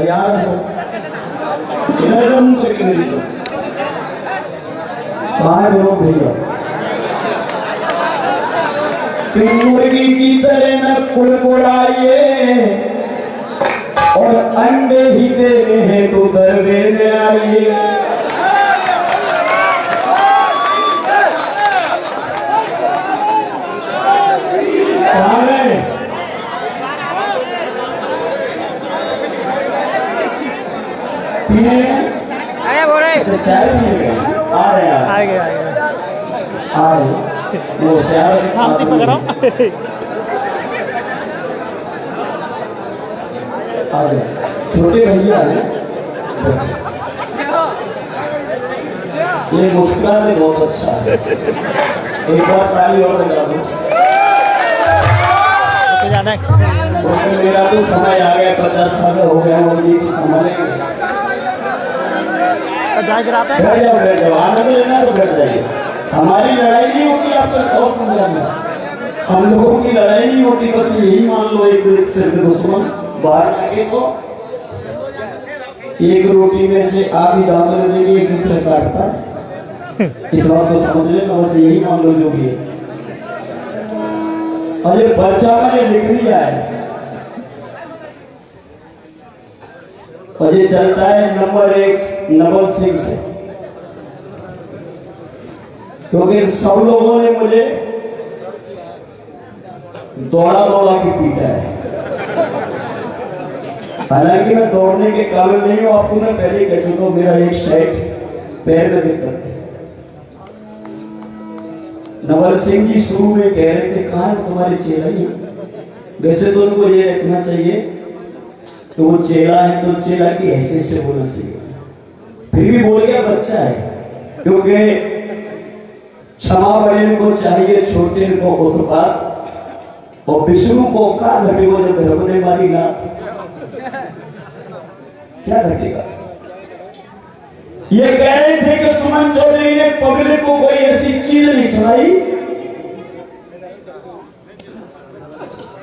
यार इधर करके मेरी तो कहाँ है भैया मुर्गी की तरह न कुड़कुड़ाइए और अंडे ही दे रहे हैं तो दरवेने आइए। आया बोल रहे चाय पिएगा आ रहे हैं आ रहे वो शहर शांति पकड़ो छोटे भैया है ये मुस्कुराने बहुत अच्छा है। एक बार ताली और लगा दो। जाना है मेरा तो समय आ गया 50 साल हो गया और ये तो संभालेंगे। बैठ जाओ आनंद लेना तो बैठ जाइए। हमारी लड़ाई नहीं होती आपका और समझाना हम लोगों की लड़ाई नहीं होती बस यही मान लो एक दूसरे के दुश्मन बाहर आके तो एक रोटी में से आधी दाल देंगे एक दूसरे काटता है। इस बात को समझ लेना बस यही मान लो जो भी है। और ये बच्चा मैंने लिख दिया है और ये चलता है नंबर 1 नवल सिंह से क्योंकि सब लोगों ने मुझे दौड़ा के पीटा है। हालांकि मैं दौड़ने के काबिल नहीं हूं आपको मैं पहले ही कह चुका हूं मेरा एक साइड पैर में दिक्कत है। नवल सिंह जी शुरू में कह रहे थे कहां है तुम्हारे चेला ही वैसे तो उनको ये रखना चाहिए तो वो चेला है तो चेला की हैसियत से बोलना चाहिए। फिर भी बोल गया बच्चा है क्योंकि क्षमा बड़े को चाहिए छोटे को उत्पात और विष्णु को क्या घटेगा जब रघुने मारी ना क्या घटेगा। ये कह रहे थे कि सुमन चौधरी ने पब्लिक को कोई ऐसी चीज नहीं सुनाई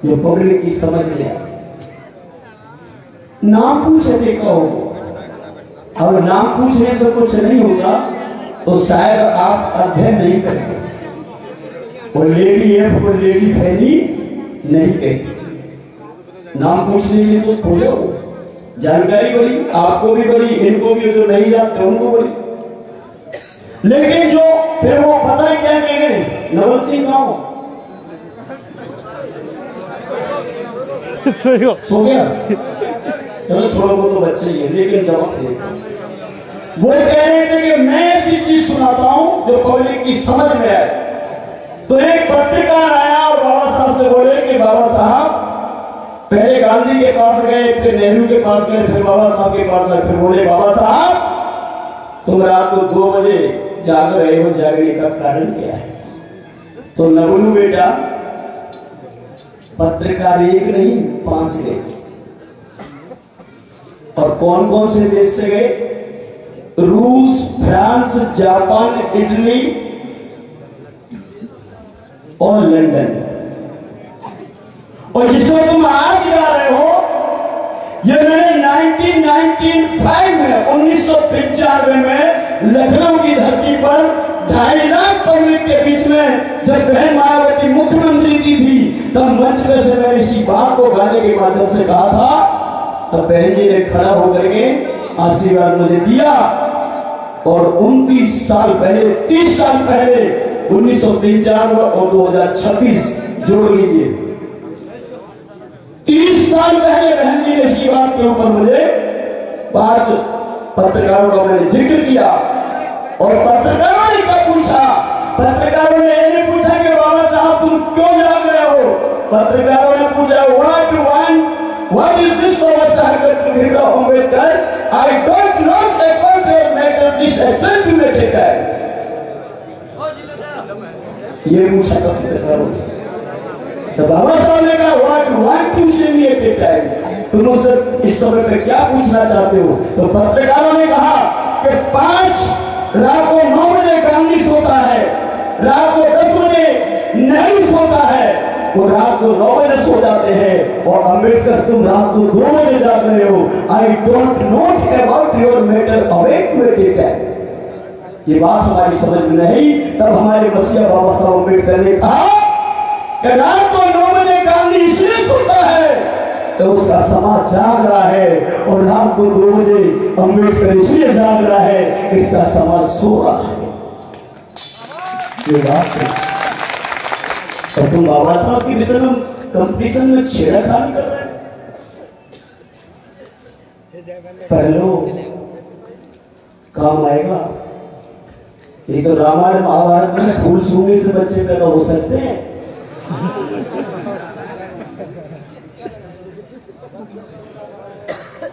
जो पब्लिक की समझ में आए। नाम पूछे देखा हो और नाम पूछने से कुछ नहीं होगा तो शायद आप अध्ययन नहीं करेंगे। और लेडी एफ को लेडी फैली नहीं कहती। नाम पूछने से तो खोलो जानकारी बड़ी आपको भी बड़ी इनको भी जो नहीं जानते उनको बड़ी। लेकिन जो फिर वो पता है क्या कह गए नवल सिंह गांव सो गया चलो छोड़ो वो तो बच्चे ही है लेकिन जवाब दे वो कह रहे थे कि मैं ऐसी चीज सुनाता हूं जो पब्लिक की समझ में आए। तो एक पत्रकार आया और बाबा साहब से बोले कि बाबा साहब पहले गांधी के पास गए फिर नेहरू के पास गए फिर बाबा साहब के पास गए फिर बोले बाबा साहब तुम रात को 2 बजे जाग रहे हो जागने का कारण क्या है। तो नवलू बेटा पत्रकार एक नहीं 5 गए और कौन कौन से देश से गए रूस फ्रांस जापान इटली और लंदन। और जिसमें तुम आज जा रहे हो ये मैंने 1995 में 1995 में लखनऊ की धरती पर 2.5 लाख पब्लिक के बीच में जब बहन मायावती मुख्यमंत्री की थी तब मंच में से मैंने इसी बात को गाने के माध्यम से कहा था। तब बहन जी ने खड़ा होकर के आशीर्वाद मुझे दिया और 29 साल पहले 30 साल पहले 1993 और 2026 जोड़ लीजिए 30 साल पहले बहन जी ने इसी बात के ऊपर मुझे 5 पत्रकारों का मैंने जिक्र किया और पत्रकारों ने कब पूछा पत्रकारों ने ये नहीं पूछा कि बाबा साहब तुम क्यों जाग रहे हो। पत्रकारों ने पूछा what is this Baba Saheb Bhimrao Ambedkar I don't know matter this ये पूछा था पत्रकारों ने। तो बाबा साहब ने कहा व्हाट टू से भी एट ए टाइम तुम उससे इस समय पे क्या पूछना चाहते हो। तो पत्रकारों ने कहा कि 5 रात को 9 बजे गांधी सोता है रात को 10 बजे नेहरू सोता है वो रात को 9 बजे सो जाते हैं और अंबेडकर तुम रात को 2 बजे जाग रहे हो। I don't note about your matter awake meditate है। ये बात हमारी समझ में नहीं, तब हमारे मसीहा बाबा साहब अंबेडकर ने कहा कि रात को 9 बजे गांधी इसलिए सोता है तो उसका समाज जाग रहा है, और रात को 2 बजे अंबेडकर इसलिए जाग रहा है इसका समाज सो रहा है। ये बात है। और तुम बाबा साहब की विषय में कंपटीशन में छेड़खानी कर रहे हैं। पहलो काम आएगा। ये तो रामायण महाभारत में फूल सूंघने से बच्चे पैदा हो सकते हैं।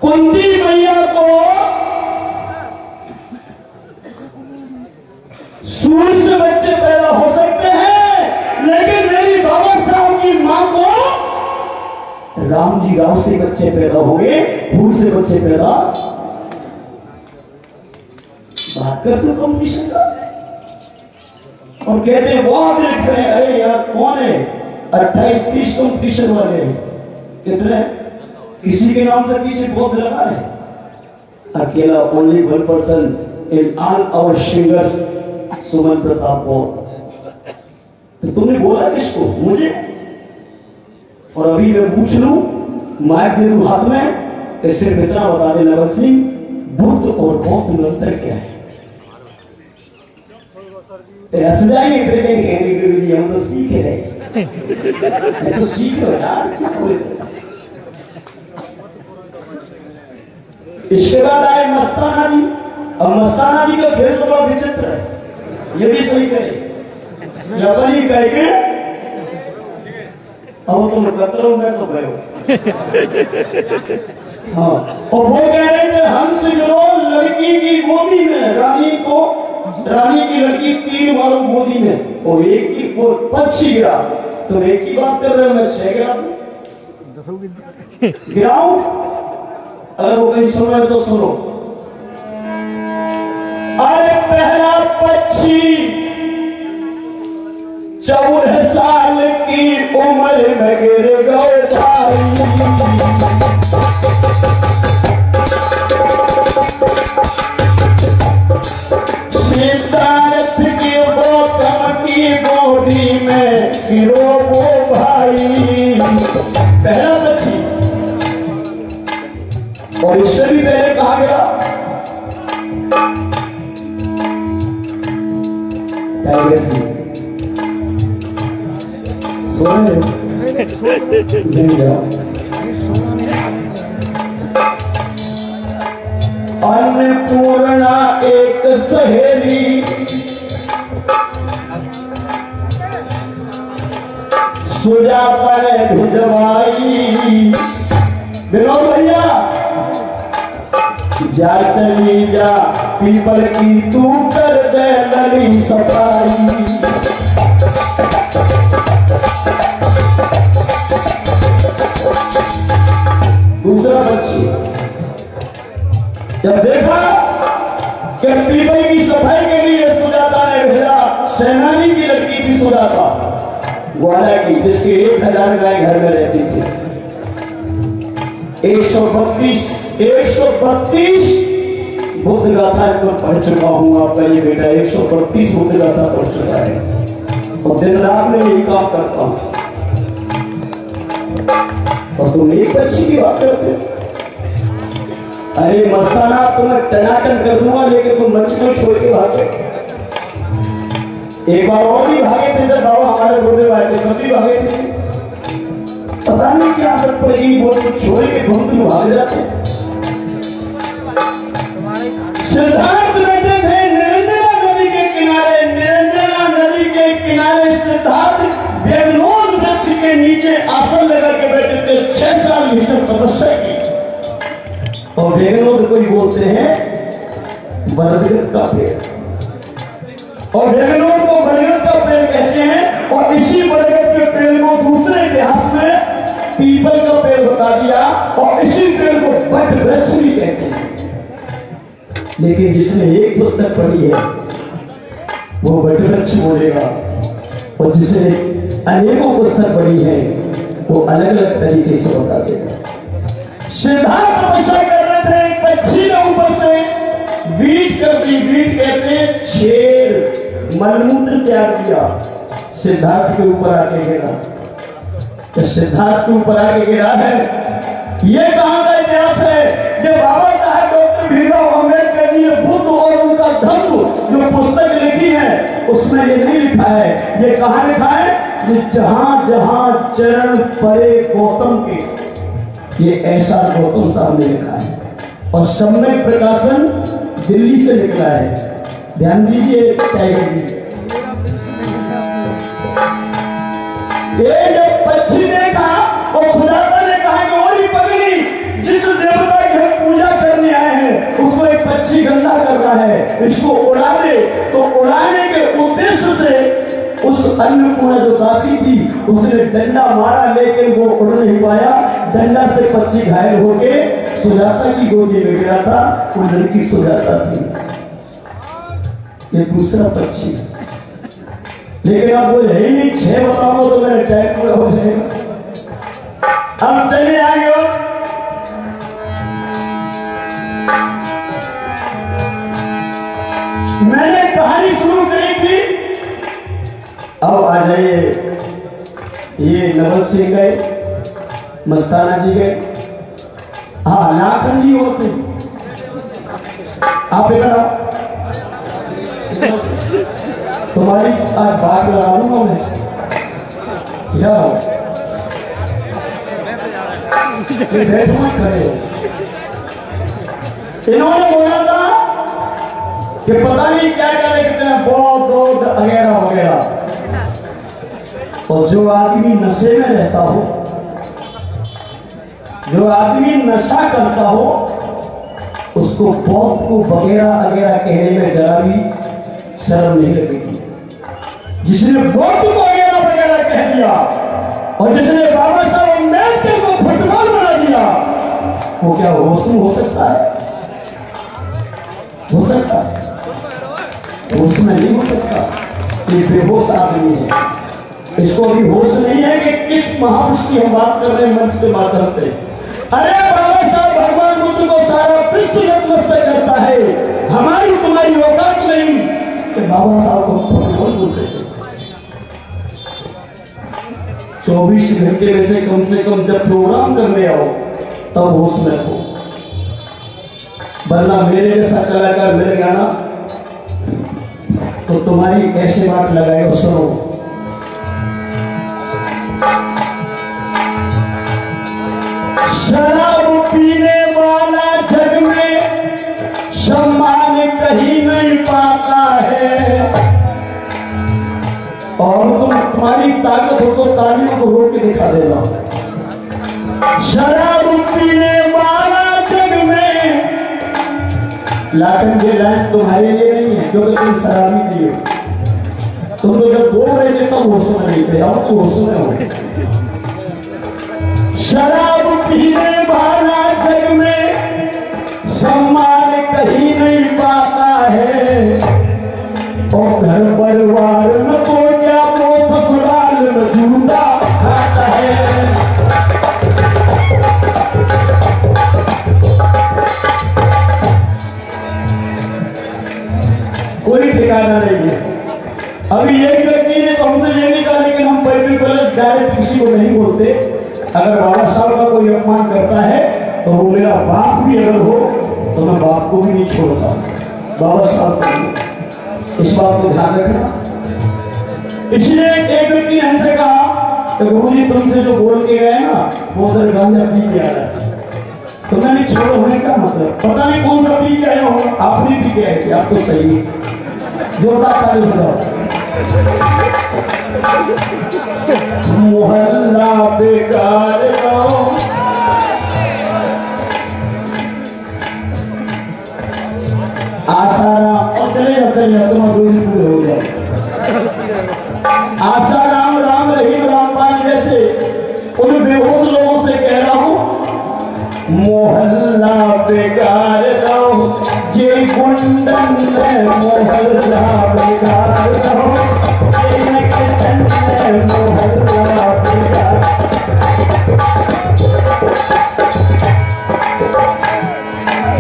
कुंती मैया को सूर्य से बच्चे पैदा हो सकते हैं, लेकिन मेरी बाबा साहब की मां को राम जी राव से बच्चे पैदा होंगे, फूल से बच्चे पैदा। बात कर दो कंपटीशन का। और कहते हैं बहुत लिख रहे हैं, अरे यार कौन है 28-30 कंपटीशन वाले कितने, किसी के नाम से पीछे बहुत लगा है। अकेला only 1% in all our singers Suman Pratap Kaur. तो तुमने बोला किसको? मुझे। और अभी मैं पूछ लूं, माइक दे दूं हाथ में कि सिर्फ इतना बता दे नवल सिंह, बुद्ध और बौद्ध में अंतर क्या है? रस जाएंगे फिर कहेंगे गुरु जी हम तो सीख रहे, तो सीख लो यार। इसके बाद आए मस्ताना जी। अब मस्ताना जी का खेल तो बड़ा विचित्र है, ये भी सही करे या अपन ही कहे के अब तुम कतरो में तो गए। हाँ, और वो कह रहे थे हंस गिरो लड़की की गोदी में, रानी की लड़की 3 बारों गोदी में, और एक ही वो पक्षी गिरा। तो एक ही बात कर रहे हो, मैं 6 गिरा गिराऊं? अगर वो कहीं सुन रहे हो तो सुनो। अरे पहला पक्षी 14 साल की उम्र में गिर गए भाई। सिद्धार्थ की गौतम की गोदी में गिरो वो भाई। पहला पक्षी। और इससे भी पहले कहा गया अन्नपूर्णा एक सहेली सुजाता ने भिजवाई। विनोद भैया जा चली जा पीपल की तू कर दे लली सफाई। दूसरा पक्षी जब देखा कि पीपल की सफाई के लिए सुजाता ने भेजा, सेनानी की लड़की थी सुजाता ग्वाला की, जिसके 1000 गाय घर में रहती थी। 132 बुद्ध गाथा को पढ़ चुका हूं। आपका ये बेटा 132 बुद्ध गाथा पढ़ चुका है और दिन रात में यही काम करता हूं। और तुम एक पक्षी की बात करते हो? अरे मस्ताना तुम्हें टनाटन कर दूंगा, लेकिन तुम मंच को छोड़ के भागे। एक बार और भी भागे थे जब बाबा हमारे गुरुदेव आए थे, कभी भागे थे। पता नहीं क्या आदत पड़ेगी, वो तो छोड़ के घूम के भाग जाते। सिद्धार्थ बैठे थे निरंजना नदी के किनारे। निरंजना नदी के किनारे सिद्धार्थ बेगनोर वृक्ष के नीचे आसन लगा के बैठे थे। 6 साल भीषण तपस्या की। और बेगनोर को ही बोलते हैं बरगद का पेड़, और बेगनोर को बरगद का पेड़ कहते हैं। और इसी बरगद के पेड़ को दूसरे इतिहास में पीपल का पेड़ बता दिया, और इसी पेड़ को वट वृक्ष भी कहते हैं। लेकिन जिसने एक पुस्तक पढ़ी है वो वट वृक्ष बोलेगा, और जिसे अनेकों पुस्तक पढ़ी है, वो अलग अलग तरीके से बता देगा। सिद्धार्थ तपस्या कर रहे थे, एक पक्षी ने ऊपर से बीट कर दी। बीट कहते शेर मलमूत्र त्याग दिया, सिद्धार्थ के ऊपर आके गिरा। तो सिद्धार्थ के ऊपर आके गिरा है, ये कहां का इतिहास है? जब बाबा साहब डॉक्टर भीमराव अम्बेडकर जी ने बुद्ध और उनका धर्म जो पुस्तक लिखी है, उसमें ये नहीं लिखा है। ये कहां लिखा है? ये जहां जहां चरण पड़े गौतम के, ये ऐसा गौतम साहब ने लिखा है। और सम्यक प्रकाशन दिल्ली से निकला है। ध्यान दीजिए टाइगर जी, ये जब पक्षी ने कहा और सुजाता ने कहा कि और ही पगली, जिस देवता की हम पूजा करने आए हैं उसको एक पक्षी गंदा कर रहा है, इसको उड़ा दे। तो उड़ाने के उद्देश्य से उस अन्नपूर्णा जो दासी थी उसने डंडा मारा, लेकिन वो उड़ नहीं पाया। डंडा से पक्षी घायल होके सुजाता की गोदी में गिरा था। वो लड़की सुजाता थी, ये दूसरा पक्षी। लेकिन अब वो है ही नहीं, 6 बताओ तो मेरे टाइम पूरा हो जाएगा। अब चलिए आगे, मैंने कहानी शुरू करी थी। अब आ जाइए, ये नवल सिंह गए, मस्ताना जी गए, हाँ लाखन जी होते, आप इधर आओ। तुम्हारी आज बात लगा दूंगा मैं, खड़े हो। इन्होंने बोला था कि पता नहीं क्या क्या लिखते हैं, बहुत वगैरह वगैरह। और जो आदमी नशे में रहता हो, जो आदमी नशा करता हो, उसको बहुत को वगैरह वगैरह कहने में जरा भी शर्म नहीं लगेगी। जिसने बहुत को वगैरह वगैरह कह दिया और जिसने बाबा साहब अम्बेडकर को फुटबॉल बना दिया, वो क्या होश में हो सकता है? हो सकता है? होश में नहीं हो सकता। ये बेहोश आदमी है, इसको अभी होश नहीं है कि किस महापुरुष की हम बात कर रहे हैं मंच के माध्यम से। अरे बाबा साहब भगवान बुद्ध को सारा विश्व नतमस्तक करता है, हमारी तुम्हारी औकात नहीं कि बाबा साहब को फुटबॉल बोल सकते। 24 घंटे में से कम जब प्रोग्राम करने आओ तब होश में हो, वरना मेरे जैसा कलाकार मिल गया ना तो तुम्हारी ऐसे बात लगाएगा। सुनो, शराब पीने वाला जग में सम्मान कहीं नहीं पाता है। और तुम्हारी ताकत हो तो तालियों को रोक के दिखा देना। शराब पीने वाला जग में, लाटन के लाइन तुम्हारे लिए नहीं है क्योंकि तुम शराबी दिए। तुम तो जब बोल रहे थे तब होश में नहीं थे, अब तो होश में हो। शराब पीने वाला जग में सम्मान कहीं नहीं पाता है। और घर परिवार में तो क्या वो ससुराल में जूता खाता है। कोई ठिकाना नहीं है। अभी एक व्यक्ति ने तो हमसे ये नहीं कहा, लेकिन हम पर्टिकुलर डायरेक्ट किसी को नहीं बोलते। अगर बाबा साहब का कोई अपमान करता है तो वो मेरा बाप भी अगर हो तो मैं बाप को भी नहीं छोड़ता, बाबा साहब को। इस बात को ध्यान रखना। इसलिए एक व्यक्ति ने हमसे कहा कि गुरु जी तुमसे जो बोल के गए ना वो उधर गांजा पी के आ रहा है। तो मैंने छोड़ो होने का मतलब पता नहीं कौन सा पी के आया हो, आप नहीं पी के आए थे, आप तो सही जोरदार ताली बजाओ। मोहल्ला बेकार गाओ, आसाराम चले तुम रोज पूरे हो जाए। आसाराम राम रहीम रामपाल जैसे उन बेहोश लोगों से कह रहा हूं, मोहल्ला बेकार गाओ, ये कुंडन मोहल्ला बेकार गाओ, ये मोहल्ला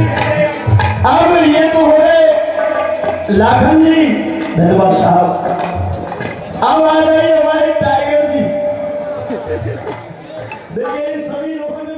अब ये तो हो गए लाखन जी धन्यवाद साहब। अब आ रही है हमारी टाइगर जी। देखिए सभी लोगों ने